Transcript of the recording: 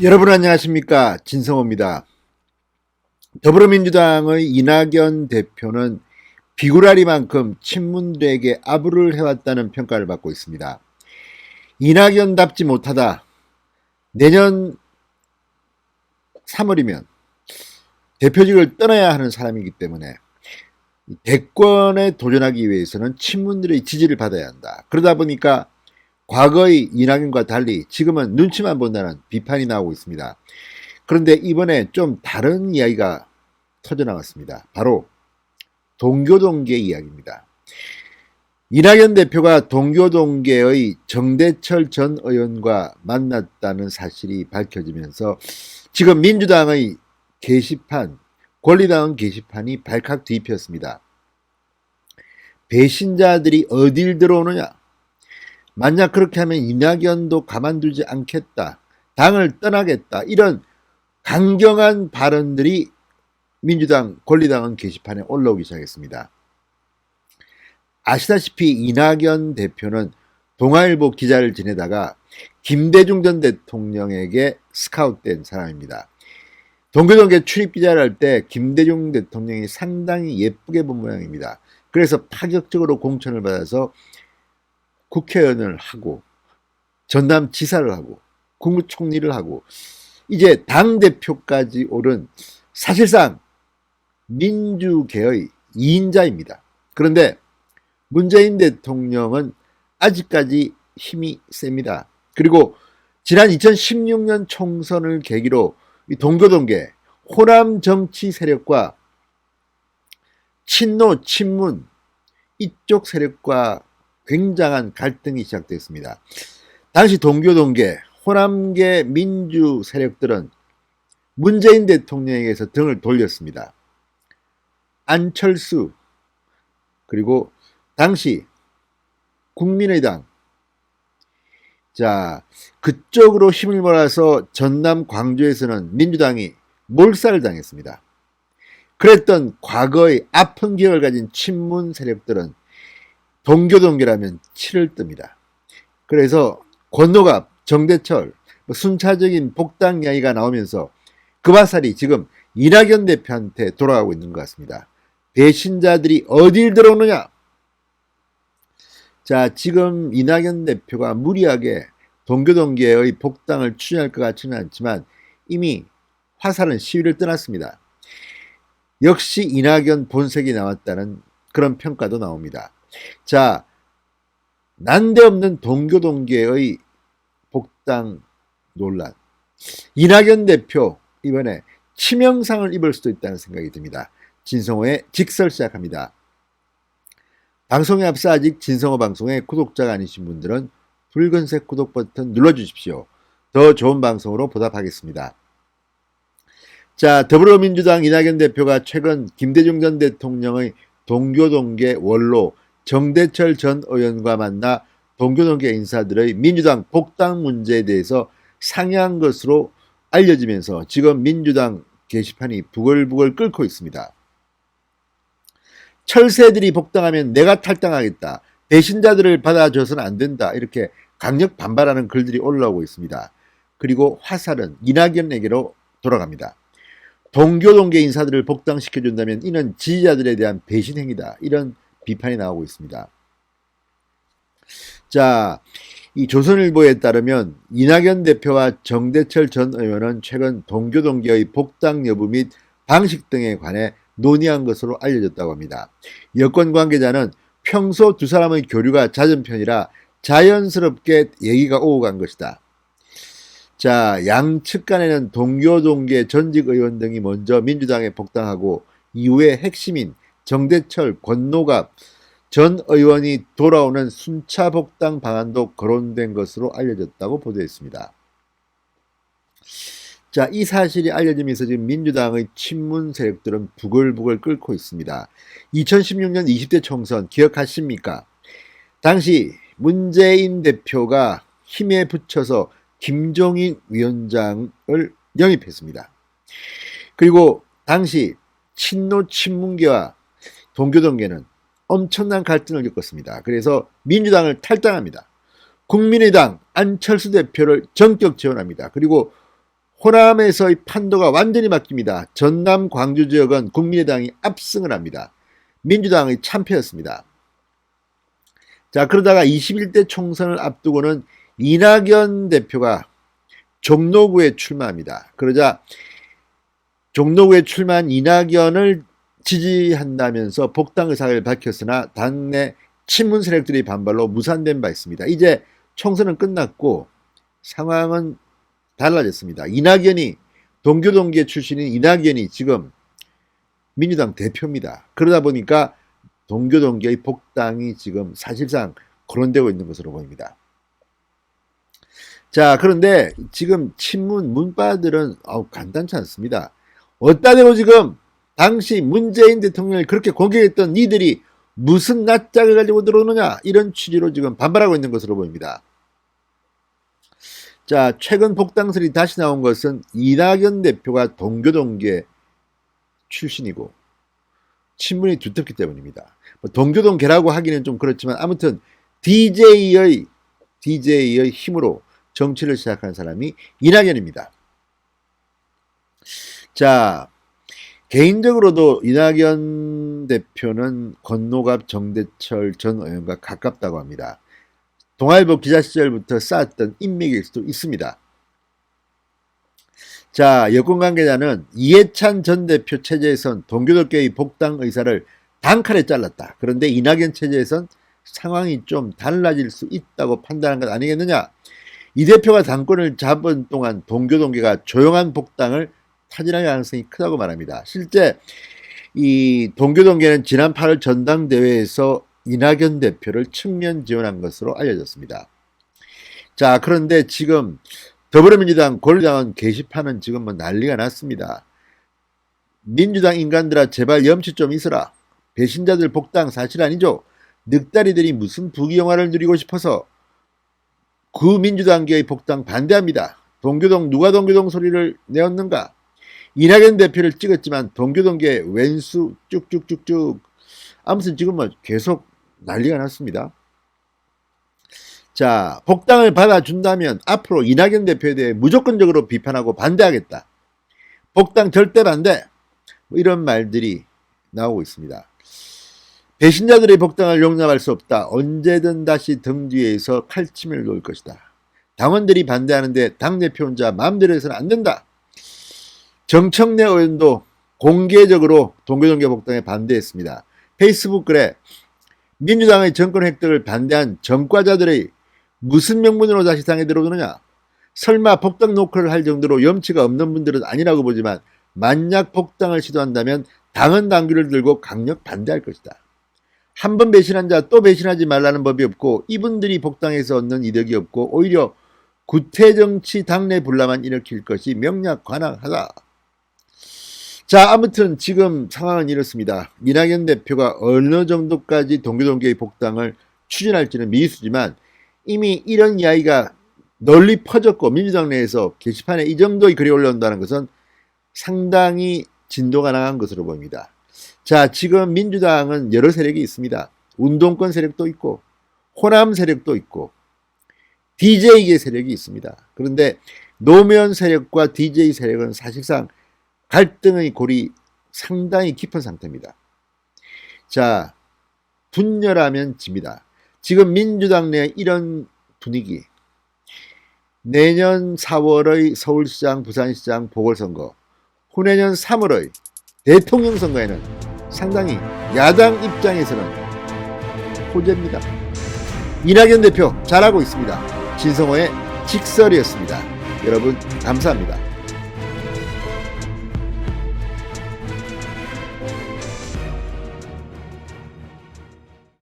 여러분 안녕하십니까, 진성호입니다. 더불어민주당의 이낙연 대표는 비구라리만큼 친문들에게 아부를 해왔다는 평가를 받고 있습니다. 이낙연답지 못하다. 내년 3월이면 대표직을 떠나야 하는 사람이기 때문에 대권에 도전하기 위해서는 친문들의 지지를 받아야 한다. 그러다 보니까 과거의 이낙연과 달리 지금은 눈치만 본다는 비판이 나오고 있습니다. 그런데 이번에 좀 다른 이야기가 터져나왔습니다. 바로 동교동계 이야기입니다. 이낙연 대표가 동교동계의 정대철 전 의원과 만났다는 사실이 밝혀지면서 지금 민주당의 게시판, 권리당원 게시판이 발칵 뒤집혔습니다. 배신자들이 어딜 들어오느냐? 만약 그렇게 하면 이낙연도 가만두지 않겠다. 당을 떠나겠다. 이런 강경한 발언들이 민주당 권리당원 게시판에 올라오기 시작했습니다. 아시다시피 이낙연 대표는 동아일보 기자를 지내다가 김대중 전 대통령에게 스카웃된 사람입니다. 동교동계 출입 기자를 할 때 김대중 대통령이 상당히 예쁘게 본 모양입니다. 그래서 파격적으로 공천을 받아서 국회의원을 하고 전남지사를 하고 국무총리를 하고 이제 당대표까지 오른 사실상 민주계의 2인자입니다. 그런데 문재인 대통령은 아직까지 힘이 셉니다. 그리고 지난 2016년 총선을 계기로 동교동계 호남 정치 세력과 친노, 친문 이쪽 세력과 굉장한 갈등이 시작됐습니다. 당시 동교동계, 호남계 민주 세력들은 문재인 대통령에게서 등을 돌렸습니다. 안철수, 그리고 당시 국민의당, 그쪽으로 힘을 몰아서 전남 광주에서는 민주당이 몰살을 당했습니다. 그랬던 과거의 아픈 기억을 가진 친문 세력들은 동교동계라면 치를 뜹니다. 그래서 권노갑, 정대철, 순차적인 복당 이야기가 나오면서 그 화살이 지금 이낙연 대표한테 돌아가고 있는 것 같습니다. 배신자들이 어딜 들어오느냐? 지금 이낙연 대표가 무리하게 동교동계의 복당을 추진할 것 같지는 않지만 이미 화살은 시위를 떠났습니다. 역시 이낙연 본색이 나왔다는 그런 평가도 나옵니다. 난데없는 동교동계의 복당 논란. 이낙연 대표 이번에 치명상을 입을 수도 있다는 생각이 듭니다. 진성호의 직설 시작합니다. 방송에 앞서 아직 진성호 방송의 구독자가 아니신 분들은 붉은색 구독 버튼 눌러주십시오. 더 좋은 방송으로 보답하겠습니다. 더불어민주당 이낙연 대표가 최근 김대중 전 대통령의 동교동계 원로 정대철 전 의원과 만나 동교동계 인사들의 민주당 복당 문제에 대해서 상의한 것으로 알려지면서 지금 민주당 게시판이 부글부글 끓고 있습니다. 철새들이 복당하면 내가 탈당하겠다. 배신자들을 받아줘서는 안 된다. 이렇게 강력 반발하는 글들이 올라오고 있습니다. 그리고 화살은 이낙연에게로 돌아갑니다. 동교동계 인사들을 복당시켜준다면 이는 지지자들에 대한 배신 행위다. 이런 비판이 나오고 있습니다. 이 조선일보에 따르면 이낙연 대표와 정대철 전 의원은 최근 동교동계의 복당 여부 및 방식 등에 관해 논의한 것으로 알려졌다고 합니다. 여권 관계자는 평소 두 사람의 교류가 잦은 편이라 자연스럽게 얘기가 오고 간 것이다. 양측 간에는 동교동계 전직 의원 등이 먼저 민주당에 복당하고 이후에 핵심인 정대철, 권노갑 전 의원이 돌아오는 순차 복당 방안도 거론된 것으로 알려졌다고 보도했습니다. 이 사실이 알려지면서 지금 민주당의 친문 세력들은 부글부글 끓고 있습니다. 2016년 20대 총선 기억하십니까? 당시 문재인 대표가 힘에 붙여서 김종인 위원장을 영입했습니다. 그리고 당시 친노 친문계와 동교동계는 엄청난 갈등을 겪었습니다. 그래서 민주당을 탈당합니다. 국민의당 안철수 대표를 전격 지원합니다. 그리고 호남에서의 판도가 완전히 바뀝니다. 전남 광주 지역은 국민의당이 압승을 합니다. 민주당의 참패였습니다. 자, 그러다가 21대 총선을 앞두고는 이낙연 대표가 종로구에 출마합니다. 그러자 종로구에 출마한 이낙연을 지지한다면서 복당 의사를 밝혔으나 당내 친문 세력들의 반발로 무산된 바 있습니다. 이제 총선은 끝났고 상황은 달라졌습니다. 이낙연이 동교동계 출신인 이낙연이 지금 민주당 대표입니다. 그러다 보니까 동교동계의 복당이 지금 사실상 거론되고 있는 것으로 보입니다. 자, 그런데 지금 친문 문파들은 간단치 않습니다. 어따 대고 지금 당시 문재인 대통령을 그렇게 공격했던 니들이 무슨 낯짝을 가지고 들어오느냐, 이런 취지로 지금 반발하고 있는 것으로 보입니다. 자, 최근 복당설이 다시 나온 것은 이낙연 대표가 동교동계 출신이고 친문이 두텁기 때문입니다. 동교동계라고 하기는 좀 그렇지만 아무튼 DJ의 힘으로 정치를 시작한 사람이 이낙연입니다. 자, 개인적으로도 이낙연 대표는 권노갑 정대철 전 의원과 가깝다고 합니다. 동아일보 기자 시절부터 쌓았던 인맥일 수도 있습니다. 자, 여권 관계자는 이해찬 전 대표 체제에선 동교동계의 복당 의사를 단칼에 잘랐다. 그런데 이낙연 체제에선 상황이 좀 달라질 수 있다고 판단한 것 아니겠느냐. 이 대표가 당권을 잡은 동안 동교동계가 조용한 복당을 타진할 가능성이 크다고 말합니다. 실제 이 동교동계는 지난 8월 전당대회에서 이낙연 대표를 측면 지원한 것으로 알려졌습니다. 자, 그런데 지금 더불어민주당, 권리당원 게시판은 지금 난리가 났습니다. 민주당 인간들아 제발 염치 좀 있어라. 배신자들 복당 사실 아니죠. 늑다리들이 무슨 부귀영화를 누리고 싶어서 구민주당계의 복당 반대합니다. 동교동 누가 동교동 소리를 내었는가. 이낙연 대표를 찍었지만 동교동계 왼수 쭉쭉쭉쭉. 아무튼 지금 계속 난리가 났습니다. 자, 복당을 받아준다면 앞으로 이낙연 대표에 대해 무조건적으로 비판하고 반대하겠다. 복당 절대 반대. 이런 말들이 나오고 있습니다. 배신자들의 복당을 용납할 수 없다. 언제든 다시 등 뒤에서 칼침을 놓을 것이다. 당원들이 반대하는데 당대표 혼자 마음대로 해서는 안 된다. 정청래 의원도 공개적으로 동교동계 복당에 반대했습니다. 페이스북 글에 민주당의 정권 획득을 반대한 전과자들의 무슨 명분으로 다시 당에 들어오느냐. 설마 복당 노크를 할 정도로 염치가 없는 분들은 아니라고 보지만 만약 복당을 시도한다면 당은 당규를 들고 강력 반대할 것이다. 한 번 배신한 자 또 배신하지 말라는 법이 없고 이분들이 복당해서 얻는 이득이 없고 오히려 구태정치 당내 분란만 일으킬 것이 명약관항하다. 자, 아무튼 지금 상황은 이렇습니다. 이낙연 대표가 어느 정도까지 동교동계의 복당을 추진할지는 미지수지만 이미 이런 이야기가 널리 퍼졌고 민주당 내에서 게시판에 이 정도의 글이 올라온다는 것은 상당히 진도가 나간 것으로 보입니다. 자, 지금 민주당은 여러 세력이 있습니다. 운동권 세력도 있고 호남 세력도 있고 DJ계 세력이 있습니다. 그런데 노무현 세력과 DJ 세력은 사실상 갈등의 골이 상당히 깊은 상태입니다. 자, 분열하면 집니다. 지금 민주당 내 이런 분위기, 내년 4월의 서울시장, 부산시장 보궐선거, 후내년 3월의 대통령 선거에는 상당히 야당 입장에서는 호재입니다. 이낙연 대표 잘하고 있습니다. 진성호의 직설이었습니다. 여러분 감사합니다.